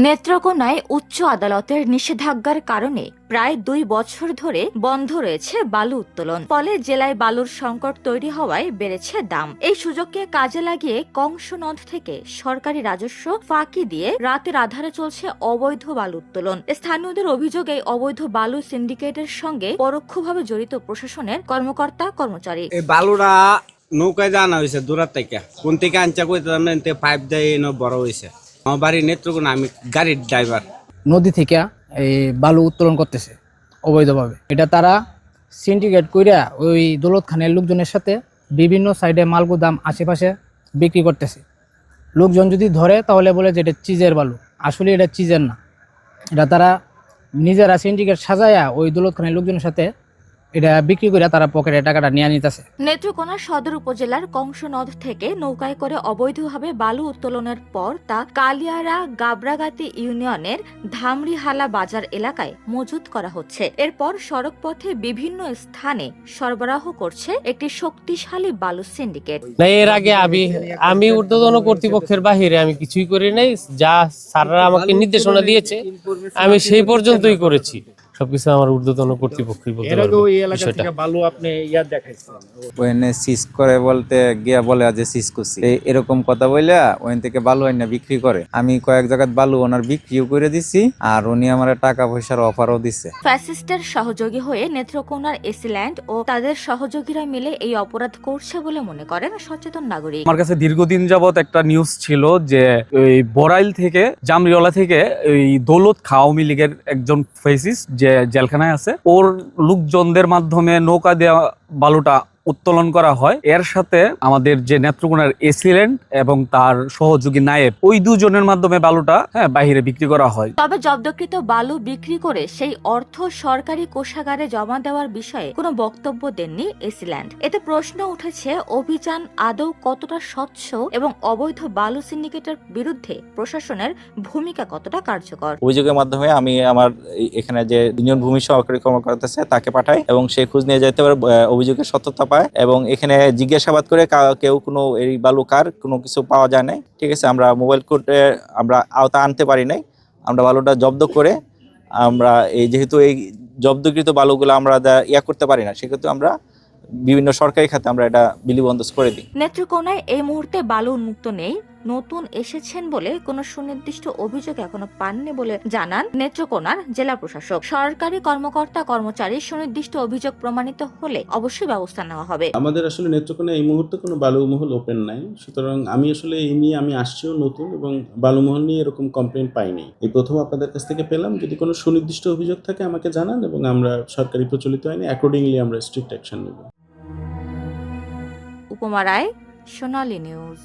নেত্রকোনায় উচ্চ আদালতের নিষেধাজ্ঞার কারণে প্রায় 2 বছর ধরে বন্ধ রয়েছে বালু উত্তোলন। ফলে জেলায় বালুর সংকট তৈরি হওয়ায় বেড়েছে দাম। এই সুযোগকে কাজে লাগিয়ে কংস নদ থেকে সরকারি রাজস্ব ফাঁকি দিয়ে রাতের আধারে চলছে অবৈধ বালু উত্তোলন। স্থানীয়দের অভিযোগ, এই অবৈধ বালু সিন্ডিকেটের সঙ্গে পরোক্ষভাবে জড়িত প্রশাসনের কর্মকর্তা কর্মচারী। এই বালুরা নৌকায় জানা হয়েছে দূরার থেকে, কোন থেকে আনচা করতে পাইপ দিয়ে বড় হয়েছে। আমার বাড়ি নেত্রকোনা, আমি গাড়ির ড্রাইভার। নদী থেকে এই বালু উত্তোলন করতেছে অবৈধভাবে। এটা তারা সিন্ডিকেট কইরা ওই দৌলত খানের লোকজনের সাথে বিভিন্ন সাইডে মালগুদাম আশেপাশে বিক্রি করতেছে। লোকজন যদি ধরে তাহলে বলে যে এটা চিজের বালু, আসলে এটা চিজের না। এটা তারা নিজেরা সিন্ডিকেট সাজায়া ওই দৌলত খানের লোকজনের সাথে এটা বিক্রি করে তারা পকেটে টাকাটা নিয়ে নিতেছে। নেত্রকোনা সদর উপজেলার কংস নদ থেকে নৌকায় করে অবৈধভাবে বালু উত্তোলনের পর তা কালিয়ারা গাবরাগাতি ইউনিয়নের ধামরিহালা বাজার এলাকায় মজুত করা হচ্ছে। এরপর সড়ক পথে বিভিন্ন স্থানে সরবরাহ করছে একটি শক্তিশালী বালু সিন্ডিকেট। এর আগে আমি ঊর্ধ্বতন কর্তৃপক্ষের বাহিরে আমি কিছুই করি নাই। যা স্যাররা আমাকে নির্দেশনা দিয়েছে আমি সেই পর্যন্তই করেছি। সবকিছু আমার ঊর্ধ্বতন কর্তৃপক্ষই বলতে পারবে। ওখানে সিজ করে বলতে গিয়া বলে যে সিজ করছি, এরকম কথা বললে ওখান থেকে বালু আইনা বিক্রি করে। আমি কয়েক জায়গায় বালু ওনার বিক্রিও করে দিছি, আর উনি আমার টাকা পয়সার অফারও দিচ্ছে। ফ্যাসিস্টের সহযোগী হয়ে নেত্রকোনার এসিল্যান্ড ও তাদের সহযোগীরা মিলে এই অপরাধ করছে বলে মনে করেন সচেতন নাগরিক। আমার কাছে দীর্ঘদিন যাবত একটা নিউজ ছিল যে এই বড়াইল থেকে জামরিওয়ালা থেকে এই দৌলত আওয়ামী লীগের একজন ফেসিস যে জেলখানায় আছে, ওর লোকজনদের মাধ্যমে নৌকা দেওয়া বালুটা উত্তোলন করা হয়। এর সাথে আমাদের যে নেত্রকোনার এসিল্যান্ড এবং তার সহযোগী নায়েব, ওই দুজনের মাধ্যমে বালুটা বাহিরে বিক্রি করা হয়। তবে জব্দকৃত বালু বিক্রি করে সেই অর্থ সরকারি কোষাগারে জমা দেওয়ার বিষয়ে কোনো বক্তব্য দেননি এসিল্যান্ড। এতে প্রশ্ন উঠেছে, অভিযান আদৌ কতটা স্বচ্ছ এবং অবৈধ বালু সিন্ডিকেটের বিরুদ্ধে প্রশাসনের ভূমিকা কতটা কার্যকর। অভিযোগের মাধ্যমে আমি আমার এখানে যে ইউনিয়ন ভূমি সহকারী কর্মকর্তা আছে তাকে পাঠাই এবং সে খোঁজ নিয়ে যেতে পারে অভিযোগের সত্যতা পায়, এবং এখানে জিজ্ঞাসাবাদ করে কেউ কোনো এই বালুকার কোনো কিছু পাওয়া যায় নাই। ঠিক আছে, আমরা মোবাইল কোর্টে আমরা আওতা আনতে পারি নাই। আমরা বালুটা জব্দ করে আমরা যেহেতু এই জব্দকৃত বালুগুলো আমরা করতে পারি না, সেক্ষেত্রে আমরা বিভিন্ন সরকারি খাতে আমরা এটা বিলিবন্দোবস্ত করে দিই। নেত্রকোনায় এই মুহূর্তে বালু উন্মুক্ত নেই। নতুন এসেছেন বলে কোনো সুনির্দিষ্ট অভিযোগ এখনো পাননি বলে জানান নেত্রকোনার জেলা প্রশাসক। সরকারি কর্মকর্তা কর্মচারী সুনির্দিষ্ট অভিযোগ প্রমাণিত হলে অবশ্যই ব্যবস্থা নেওয়া হবে। আমাদের আসলে নেত্রকোনায় এই মুহূর্তে কোনো বালুমহল ওপেন নাই, সুতরাং আমি আসলে এই নিয়ে আমি আসছিও নতুন, এবং বালুমহল নিয়ে এরকম কমপ্লেন পাইনি। এই প্রথম আপনাদের কাছ থেকে পেলাম। যদি কোনো সুনির্দিষ্ট অভিযোগ থাকে আমাকে জানান, এবং আমরা সরকারি প্রচলিত আইনে অ্যাকর্ডিংলি আমরা স্ট্রিক্ট অ্যাকশন নেব। উপমা রায়, সোনালী নিউজ।